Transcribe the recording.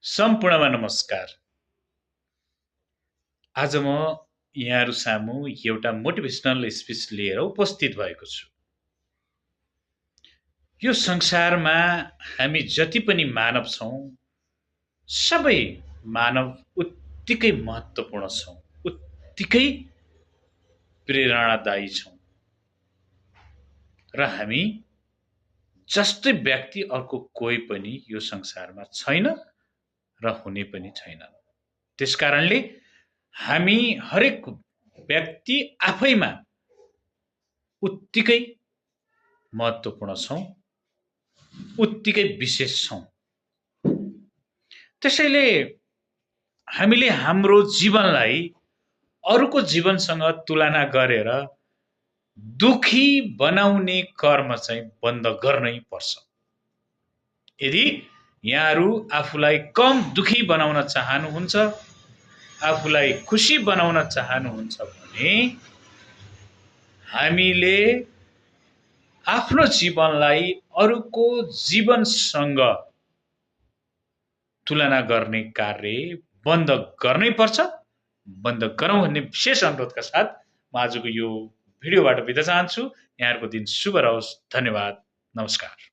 सम्पूर्णमा नमस्कार। आज म यहाँहरु सामु एउटा मोटिभेशनल स्पीच लिएर उपस्थित भएको छु। यो संसारमा हामी जति पनि मानव छौं, सबै मानव उत्तिकै महत्त्वपूर्ण छौं, उत्तिकै प्रेरणादायी छौं। र हामी जस्तै व्यक्ति अर्को कोही पनि यो संसारमा छैन र हुने पनि छैन। त्यसकारणले हामी हरेक व्यक्ति आफैमा उत्तिकै महत्त्वपूर्ण छौं, उत्तिकै विशेष छौं। त्यसैले हामीले हाम्रो जीवनलाई अरूको जीवनसँग तुलना गरेर दुखी बनाउने कर्म चाहिँ बन्द गर्नै पर्छ। यदि यहाँहरु आफूलाई कम दुखी बनाउन चाहनुहुन्छ, आफूलाई खुशी बनाउन चाहनुहुन्छ भने हामीले आफ्नो जीवनलाई अरूको जीवनसँग तुलना गर्ने कार्य बन्द गर्नै पर्छ। बन्द गरौँ भन्ने विशेष अनुरोधका साथ म आजको यो भिडियोबाट बिदा चाहन्छु। यहाँहरुको दिन शुभ रहोस्। धन्यवाद। नमस्कार।